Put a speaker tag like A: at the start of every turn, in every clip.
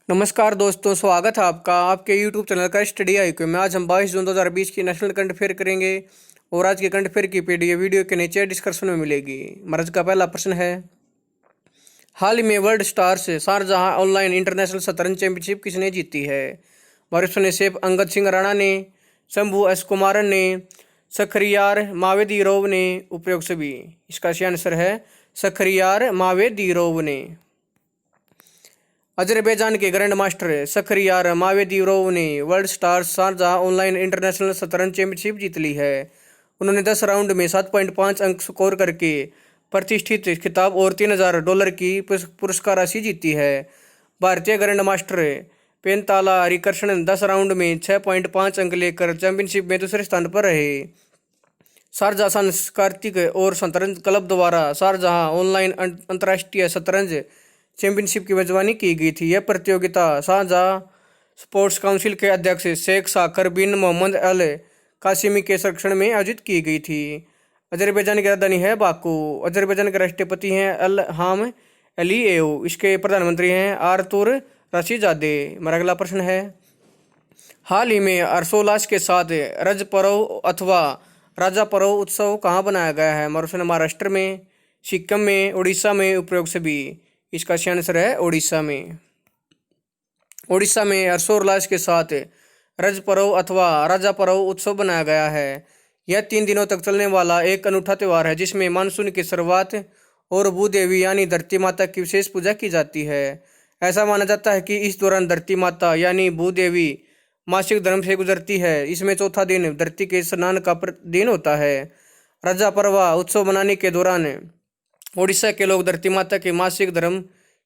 A: नमस्कार दोस्तों, स्वागत है आपका आपके YouTube चैनल का स्टडी आईक्यू में। आज हम 22 जून 2020 की नेशनल करंट अफेयर करेंगे और आज के करंट अफेयर की पीडीएफ वीडियो के नीचे डिस्क्रिप्शन में मिलेगी। हमारा का पहला प्रश्न है, हाल ही में world stars Sharjah online international शतरंज चैंपियनशिप किसने जीती है? हमारे सेफ अंगद सिंह राणा ने, शंभू एस कुमारन ने, सखरियार मावेदीरोव ने, उपयुक्त सभी। इसका सही आंसर है सखरियार मावेदीरोव ने। अजरबैजान के ग्रैंड मास्टर सखरियार मावेदीरोव ने world stars Sharjah online international शतरंज चैंपियनशिप जीत ली है। उन्होंने 10 राउंड में 7.5 अंक स्कोर करके प्रतिष्ठित खिताब और $3000 की पुरस्कार राशि जीती है। भारतीय ग्रैंड मास्टर पेनताला हरिकृष्णन 10 राउंड में 6.5 अंक लेकर चैंपियनशिप में दूसरे स्थान पर रहे। शारजाह सांस्कृतिक और शतरंज क्लब द्वारा शारजाह ऑनलाइन अंतर्राष्ट्रीय शतरंज चैंपियनशिप की मेजबानी की गई थी। यह प्रतियोगिता शारजाह स्पोर्ट्स काउंसिल के अध्यक्ष शेख साकर बिन मोहम्मद अल कासिमी के संरक्षण में आयोजित की गई थी। अजरबैजान की राजधानी है बाकू। अजरबैजान के राष्ट्रपति हैं इल्हाम अलीयेव। इसके प्रधानमंत्री हैं आर्तुर रशीजादे। हमारा अगला प्रश्न है, हाल ही में हर्षोल्लास के साथ रज पर्व अथवा राजा पर्व उत्सव कहाँ बनाया गया है? महाराष्ट्र में, सिक्किम में, उड़ीसा में, उपयोग सभी। इसका सही आंसर है उड़ीसा में। उड़ीसा में हर्षोल्लास के साथ रज पर्व अथवा राजा पर्व उत्सव बनाया गया है। यह 3 दिनों तक चलने वाला एक अनूठा त्यौहार है जिसमें मानसून की शुरुआत और भूदेवी यानी धरती माता की विशेष पूजा की जाती है। ऐसा माना जाता है कि इस दौरान धरती माता यानी भूदेवी मासिक धर्म से गुजरती है। इसमें चौथा दिन धरती के स्नान का दिन होता है। राजा पर्व उत्सव मनाने के दौरान उड़ीसा के लोग धरती माता के मासिक धर्म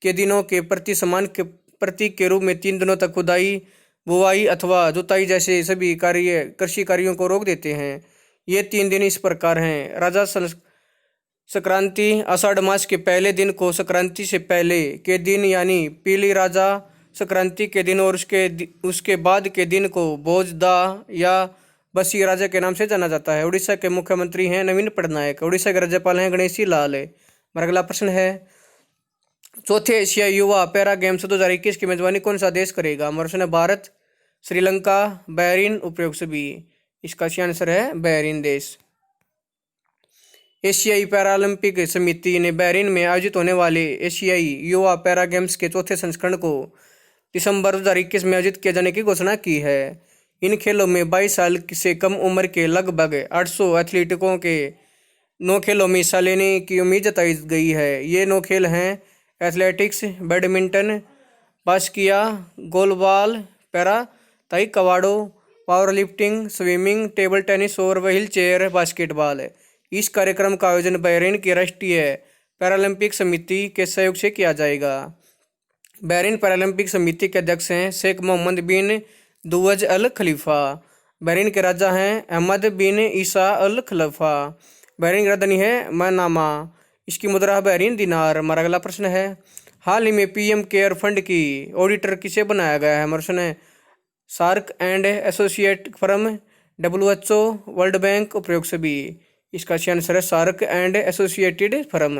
A: के दिनों के प्रति सम्मान के प्रतीक के रूप में 3 दिनों तक खुदाई, बुवाई अथवा जुताई जैसे सभी कृषि कार्यों को रोक देते हैं। ये 3 दिन इस प्रकार हैं। राजा संक्रांति आषाढ़ मास के पहले दिन को संक्रांति से पहले के दिन यानी पीली राजा संक्रांति के दिन और उसके बाद के दिन को भोजदा या बसी राजा के नाम से जाना जाता है। उड़ीसा के मुख्यमंत्री हैं नवीन पटनायक। उड़ीसा के राज्यपाल हैं गणेशी लाल। हमारा अगला प्रश्न है, चौथे एशियाई युवा पैरा गेम्स 2021 की मेजबानी कौन सा देश करेगा? हमारा भारत, श्रीलंका, बहरीन, उपयोग सभी। इसका सही आंसर है बहरीन देश। एशियाई पैरालंपिक समिति ने बहरीन में आयोजित होने वाले एशियाई युवा पैरा गेम्स के चौथे संस्करण को दिसंबर 2021 में आयोजित किए जाने की घोषणा की है। इन खेलों में 22 साल से कम उम्र के लगभग 800 एथलीटों के 9 खेलों में हिस्सा लेने की उम्मीद जताई गई है। ये 9 खेल हैं एथलेटिक्स, बैडमिंटन, बास्किया, goalball, para taekwondo, power lifting, swimming, table tennis और व्हील चेयर बास्केटबॉल। इस कार्यक्रम का आयोजन बहरीन की राष्ट्रीय पैरालंपिक समिति के सहयोग से किया जाएगा। बहरीन पैरालंपिक समिति के अध्यक्ष हैं शेख मोहम्मद बिन दुवज अल खलीफा। बहरीन के राजा हैं अहमद बिन ईसा अल खलीफा। बहरीन की राजधानी है मनामा। इसकी मुद्रा है बहरीन दिनार। हमारा अगला प्रश्न है, हाल ही में पीएम केयर फंड की ऑडिटर किसे बनाया गया है? हमारा SARC and associate firm, WHO, World Bank, उपयोग सभी। इसका सही आंसर है सार्क एंड एसोसिएटेड फर्म।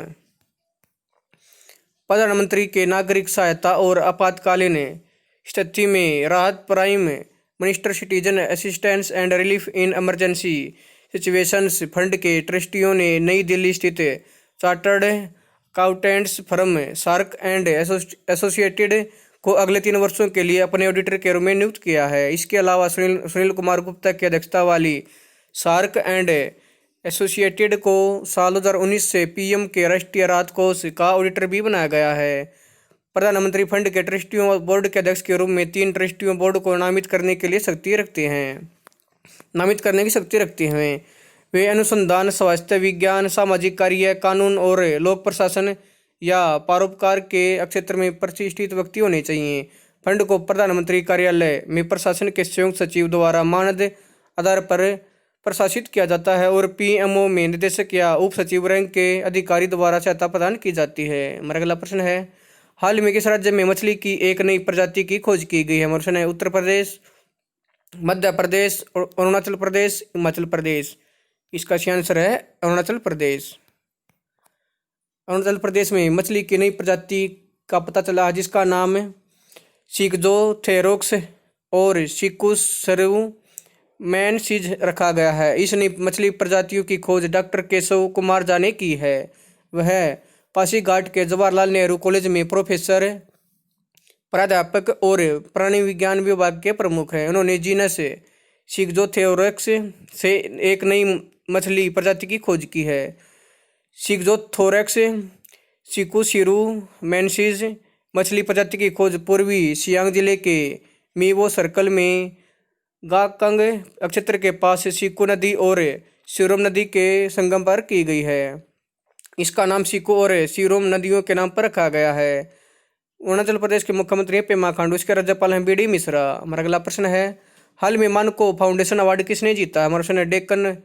A: प्रधानमंत्री के नागरिक सहायता और आपातकालीन स्थिति में राहत Prime Minister citizen assistance and relief in emergency situations fund के ट्रस्टियों ने नई दिल्ली स्थित chartered accountants firm SARC and associated को अगले 3 वर्षों के लिए अपने ऑडिटर के रूप में नियुक्त किया है। इसके अलावा सुनील कुमार गुप्ता की अध्यक्षता वाली सार्क एंड एसोसिएटेड को साल 2019 से पीएम के राष्ट्रीय राहत कोष का ऑडिटर भी बनाया गया है। प्रधानमंत्री फंड के ट्रस्टियों बोर्ड के अध्यक्ष के रूप में 3 ट्रस्टियों बोर्ड को नामित करने की शक्ति रखते हैं। वे अनुसंधान, स्वास्थ्य विज्ञान, सामाजिक कार्य, कानून और लोक प्रशासन या परोपकार के क्षेत्र में प्रतिष्ठित व्यक्ति होने चाहिए। फंड को प्रधानमंत्री कार्यालय में प्रशासन के संयुक्त सचिव द्वारा मानद आधार पर प्रशासित किया जाता है और पीएमओ में निदेशक या उप सचिव रैंक के अधिकारी द्वारा सहायता प्रदान की जाती है। हमारा अगला प्रश्न है, हाल में किस राज्य में मछली की एक नई प्रजाति की खोज की गई है? हमारा उत्तर प्रदेश, मध्य प्रदेश, अरुणाचल प्रदेश, हिमाचल प्रदेश। इसका सही आंसर है अरुणाचल प्रदेश। अरुणाचल प्रदेश में मछली की नई प्रजाति का पता चला जिसका नाम सिग्जोथेरोक्स और सिकुसरु मैन सीज रखा गया है। इस नई मछली प्रजातियों की खोज डॉक्टर केशव कुमार झा ने की है। वह पासीघाट के जवाहरलाल नेहरू कॉलेज में प्रोफेसर, प्राध्यापक और प्राणी विज्ञान विभाग के प्रमुख हैं। उन्होंने जीनस सिग्जोथेरोक्स से एक नई मछली प्रजाति की खोज की है। सिग्जोथोरैक्स सिकुसिरु मैनसीज मछली प्रजाति की खोज पूर्वी सियांग जिले के मीवो सर्कल में गाकंग क्षेत्र के पास सिकु नदी और सिरोम नदी के संगम पर की गई है। इसका नाम सिकु और सिरोम नदियों के नाम पर रखा गया है। अरुणाचल प्रदेश के मुख्यमंत्री हैं पेमा खांडू, इसके राज्यपाल हैं बीडी मिश्रा। हमारा अगला प्रश्न है, हाल में मानको फाउंडेशन अवार्ड किसने जीता? हमारा प्रश्न है डेक्कन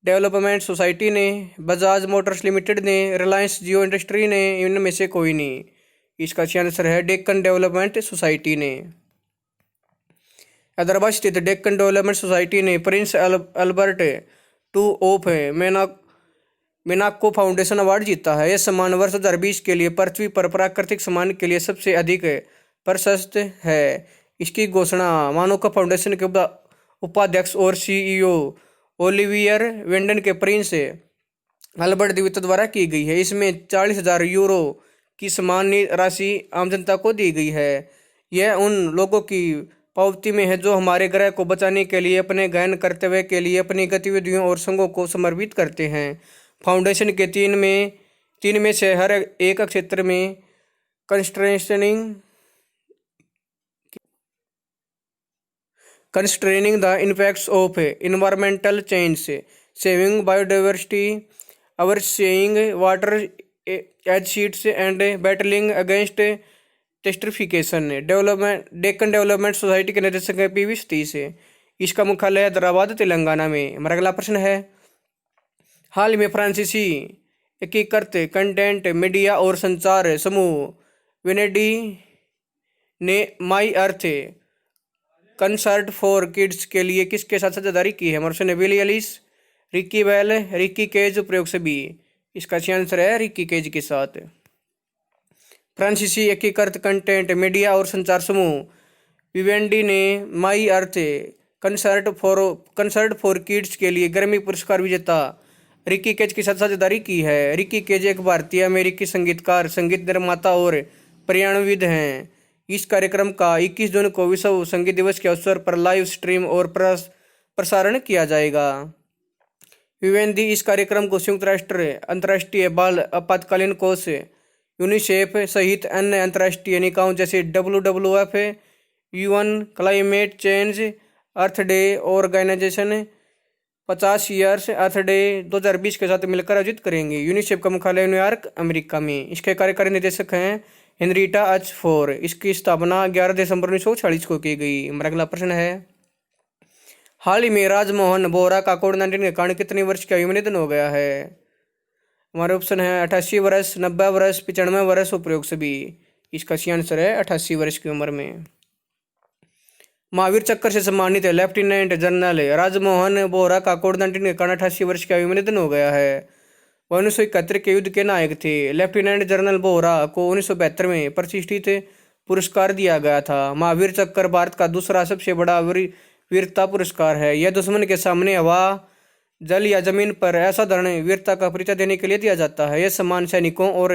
A: डेवलपमेंट सोसाइटी ने, बजाज मोटर्स लिमिटेड ने, रिलायंस जियो इंडस्ट्री ने, इनमें से कोई नहीं। इसका सही आंसर है डेक्कन डेवलपमेंट सोसाइटी ने। हैदराबाद स्थित डेक्कन डेवलपमेंट सोसाइटी ने Prince Albert II of Monaco foundation award जीता है। यह सम्मान वर्ष 2020 के लिए पृथ्वी पर प्राकृतिक सम्मान के लिए सबसे अधिक प्रशस्त है। इसकी घोषणा मोनाको फाउंडेशन के उपाध्यक्ष और CEO ओलिवियर वेंडन के प्रिंस अल्बर्ट द्वितीय द्वारा की गई है। इसमें 40,000 यूरो की सम्मान राशि आम जनता को दी गई है। यह उन लोगों की पावती में है जो हमारे ग्रह को बचाने के लिए अपने गहन कर्तव्य के लिए अपनी गतिविधियों और संघों को समर्पित करते हैं। फाउंडेशन के तीन में से हर एक क्षेत्र में constraining the impacts of environmental change, saving biodiversity, overseeing watersheds and battling against desertification. Deccan development society के निदेशक है PV सतीश। इसका मुख्यालय हैदराबाद तेलंगाना में। हमारा अगला प्रश्न है, हाल में फ्रांसीसी एकीकृत कंटेंट मीडिया और संचार समूह विनेडी ने माई अर्थ कंसर्ट फॉर किड्स के लिए किसके साथ साझेदारी की है? हमारा प्रश्न है Billy Ellis, Ricky Bell, Ricky Cage, प्रयोग से बी। इसका सही आंसर है रिकी केज के साथ। फ्रांसीसी एकीकृत कंटेंट मीडिया और संचार समूह विवेंडी ने माई अर्थ कंसर्ट फॉर किड्स के लिए ग्रैमी पुरस्कार विजेता रिकी केज के साथ साझेदारी की है। रिकी केज एक भारतीय अमेरिकी संगीतकार, संगीत निर्माता और पर्यावरणविद हैं। इस कार्यक्रम का 21 जून को विश्व संगीत दिवस के अवसर पर लाइव स्ट्रीम और प्रसारण किया जाएगा। विवेंदी इस कार्यक्रम को संयुक्त राष्ट्र अंतर्राष्ट्रीय बाल आपातकालीन कोष यूनिसेफ सहित अन्य अंतर्राष्ट्रीय निकायों जैसे WWF, UN क्लाइमेट चेंज अर्थ डे ऑर्गेनाइजेशन 50 ईयर्स अर्थ डे 2020 के साथ मिलकर आयोजित करेंगे। यूनिसेफ का मुख्यालय न्यूयॉर्क, अमेरिका में। इसके कार्यकारी निदेशक हैं हेनरीटा एच. फोर। इसकी स्थापना 11 दिसंबर 1946 को की गई। हमारा अगला प्रश्न है, हाल ही में राजमोहन बोहरा का कोविड-19 के कारण कितने वर्ष की आयु में निधन हो गया है? हमारे ऑप्शन है 88 वर्ष, 90 वर्ष, 95 वर्ष, उपयोग से भी। इसका सही आंसर है 88 वर्ष की उम्र में। महावीर चक्र से सम्मानित लेफ्टिनेंट जनरल राजमोहन बोहरा का कोविड-19 के कारण 88 वर्ष की आयु में निधन हो गया है। वह 1971 के युद्ध के नायक थे। लेफ्टिनेंट जनरल बोहरा को 1972 में प्रतिष्ठित पुरस्कार दिया गया था। महावीर चक्र भारत का दूसरा सबसे बड़ा वीरता पुरस्कार है। यह दुश्मन के सामने हवा, जल या जमीन पर असाधारण वीरता का परिचय देने के लिए दिया जाता है। यह सम्मान सैनिकों और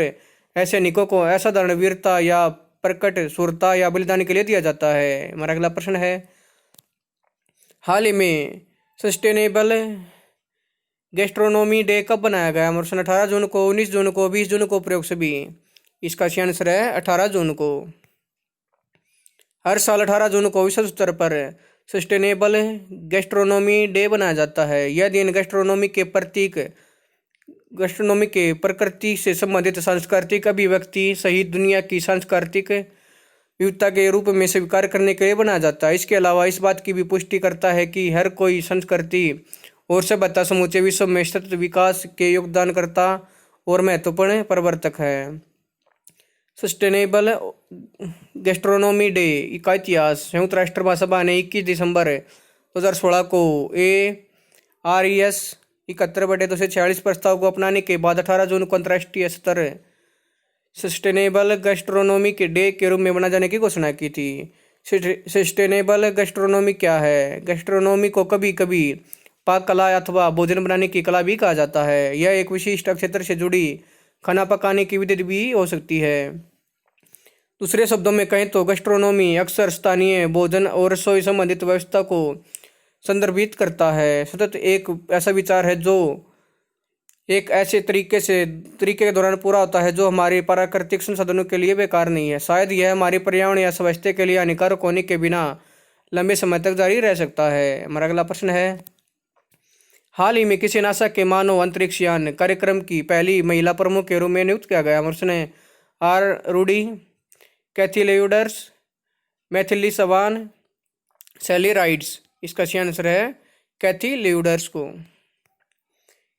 A: असैनिकों को असाधारण वीरता या प्रकट शूरता या बलिदान के लिए दिया जाता है। हमारा अगला प्रश्न है, हाल ही में सस्टेनेबल गैस्ट्रोनोमी डे कब बनाया गया? हमारा प्रश्न 18 जून को, 19 जून को, 20 जून को, प्रयोग से भी। इसका सही आंसर है 18 जून को। हर साल 18 जून को विश्व स्तर पर सस्टेनेबल गैस्ट्रोनोमी डे बनाया जाता है। यह दिन गैस्ट्रोनोमी के प्रकृति से संबंधित सांस्कृतिक अभिव्यक्ति सहित दुनिया की सांस्कृतिक विविधता के रूप में स्वीकार करने के लिए बनाया जाता है। इसके अलावा इस बात की भी पुष्टि करता है कि हर कोई संस्कृति और सभ्यता समूचे विश्व में सतत विकास के योगदानकर्ता और महत्वपूर्ण प्रवर्तक है। सस्टेनेबल गैस्ट्रोनोमी डे का इतिहास। संयुक्त राष्ट्र महासभा ने 21 दिसंबर 2016 को ARES 71/246 प्रस्ताव को अपनाने के बाद 18 जून को अंतर्राष्ट्रीय स्तर सस्टेनेबल गैस्ट्रोनॉमी के डे के रूप में मनाए जाने की घोषणा की थी। सस्टेनेबल गैस्ट्रोनॉमी क्या है? गैस्ट्रोनॉमी को कभी कभी पाक कला अथवा भोजन बनाने की कला भी कहा जाता है। यह एक विशिष्ट क्षेत्र से जुड़ी खाना पकाने की विधि भी हो सकती है। दूसरे शब्दों में कहें तो गैस्ट्रोनॉमी अक्सर स्थानीय भोजन और रसोई संबंधित व्यवस्था को संदर्भित करता है। सतत एक ऐसा विचार है जो एक ऐसे तरीके के दौरान पूरा होता है जो हमारे प्राकृतिक संसाधनों के लिए बेकार नहीं है। शायद यह हमारे पर्यावरण या स्वास्थ्य के लिए हानिकारक होने के बिना लंबे समय तक जारी रह सकता है। हमारा अगला प्रश्न है, हाल ही में किसी नासा के मानव अंतरिक्ष यान कार्यक्रम की पहली महिला प्रमुख के रूप में नियुक्त किया गया? प्रश्न है आर रूडी, कैथी लेयूडर्स, मैथिली सवान, सैली राइड्स। इसका सही आंसर है कैथी लेयूडर्स को।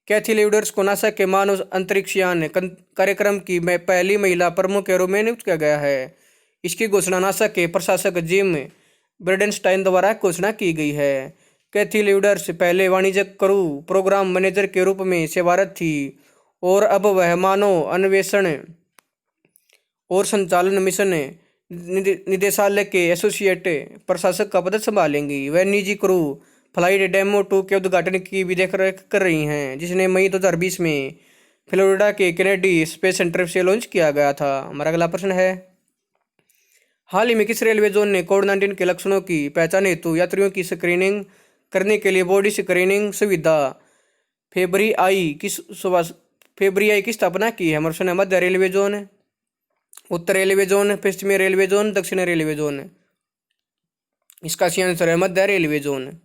A: कैथी लेयूडर्स को नासा के मानव अंतरिक्ष यान कार्यक्रम की पहली महिला प्रमुख के रूप में नियुक्त किया गया है। इसकी घोषणा नासा के प्रशासक जिम ब्रेडेनस्टाइन द्वारा घोषणा की गई है। कैथी लेयूडर्स पहले वाणिज्यिक क्रू प्रोग्राम मैनेजर के रूप में सेवारत थी और अब वह मानव अन्वेषण और संचालन मिशन निदेशालय के एसोसिएट प्रशासक का पद संभालेंगी। वह निजी क्रू फ्लाइट डेमो 2 के उद्घाटन की भी देखरेख कर रही हैं, जिसने मई 2020 में फ्लोरिडा के केनेडी स्पेस सेंटर से लॉन्च किया गया था। हमारा अगला प्रश्न है, हाल ही में किस रेलवे जोन ने कोविड-19 के लक्षणों की पहचान हेतु यात्रियों की स्क्रीनिंग करने के लिए बॉडी स्क्रीनिंग सुविधा फेब्रियाई की स्थापना की है? प्रश्न है मध्य रेलवे जोन, उत्तर रेलवे जोन, पश्चिमी रेलवे जोन, दक्षिण रेलवे जोन। इसका सही आंसर है मध्य रेलवे जोन।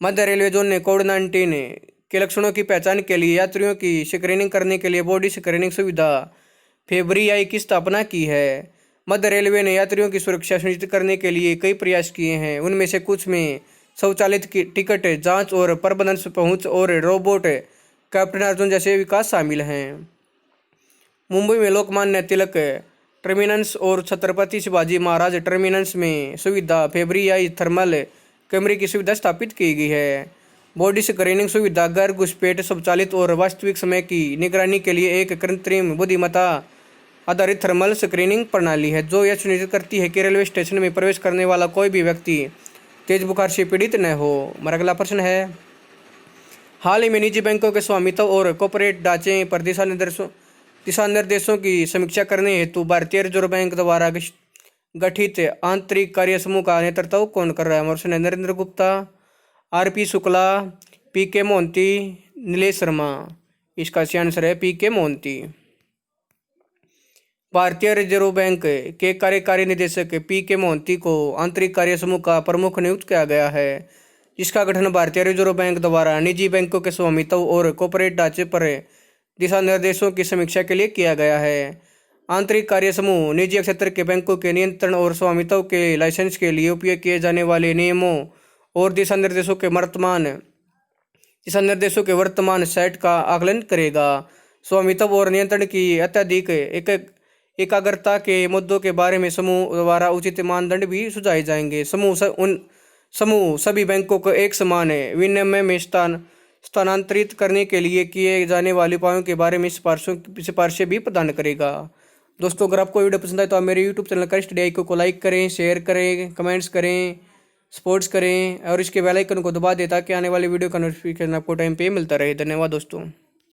A: मध्य रेलवे जोन ने कोविड-19 के लक्षणों की पहचान के लिए यात्रियों की स्क्रीनिंग करने के लिए बॉडी स्क्रीनिंग सुविधा फेब्रियाई की स्थापना की है। मध्य रेलवे ने यात्रियों की सुरक्षा सुनिश्चित करने के लिए कई प्रयास किए हैं। उनमें से कुछ में स्वचालित टिकट जांच और प्रबंधन पहुंच और रोबोट कैप्टन अर्जुन जैसे विकास शामिल हैं। मुंबई में लोकमान्य तिलक टर्मिनस और छत्रपति शिवाजी महाराज टर्मिनस में सुविधा फेब्रियाई थर्मल कैमरे की सुविधा स्थापित की गई है। बॉडी स्क्रीनिंग सुविधा गैर घुसपैठ स्वचालित और वास्तविक समय की निगरानी के लिए एक कृत्रिम बुद्धिमत्ता आधारित थर्मल स्क्रीनिंग प्रणाली है, जो यह सुनिश्चित करती है कि रेलवे स्टेशन में प्रवेश करने वाला कोई भी व्यक्ति तेज बुखार से पीड़ित न हो। हमारा अगला प्रश्न है, हाल ही में निजी बैंकों के स्वामित्व और कॉर्पोरेट ढांचे पर दिशा निर्देशों की समीक्षा करने हेतु भारतीय रिजर्व बैंक द्वारा गठित आंतरिक कार्य समूह का नेतृत्व कौन कर रहा है? प्रश्न है नरेंद्र गुप्ता, आरपी शुक्ला, पीके मोहंती, नीलेश शर्मा। इसका सही आंसर है पीके मोहंती। भारतीय रिजर्व बैंक के कार्यकारी निदेशक पीके मोहंती को आंतरिक कार्य समूह का प्रमुख नियुक्त किया गया है, जिसका गठन भारतीय रिजर्व बैंक द्वारा निजी बैंकों के स्वामित्व और कॉर्पोरेट ढांचे पर दिशा निर्देशों की समीक्षा के लिए किया गया है। आंतरिक कार्य समूह निजी क्षेत्र के बैंकों के नियंत्रण और स्वामित्व के लाइसेंस के लिए उपयोग किए जाने वाले नियमों और दिशा निर्देशों के वर्तमान सेट का आकलन करेगा। स्वामित्व और नियंत्रण की अत्यधिक एकाग्रता के मुद्दों के बारे में समूह द्वारा उचित मानदंड भी सुझाए जाएंगे। समूह सभी बैंकों को एक समान विनिमय में स्थानांतरित करने के लिए किए जाने वाले उपायों के बारे में सिफारिशें भी प्रदान करेगा। दोस्तों, अगर आपको वीडियो पसंद आए तो आप मेरे यूट्यूब चैनल करिश्मा स्टडी को लाइक करें, शेयर करें, कमेंट्स करें, सपोर्ट्स करें और इसके बेल आइकन को दबा दें ताकि आने वाले वीडियो का नोटिफिकेशन आपको टाइम पे मिलता रहे। धन्यवाद दोस्तों।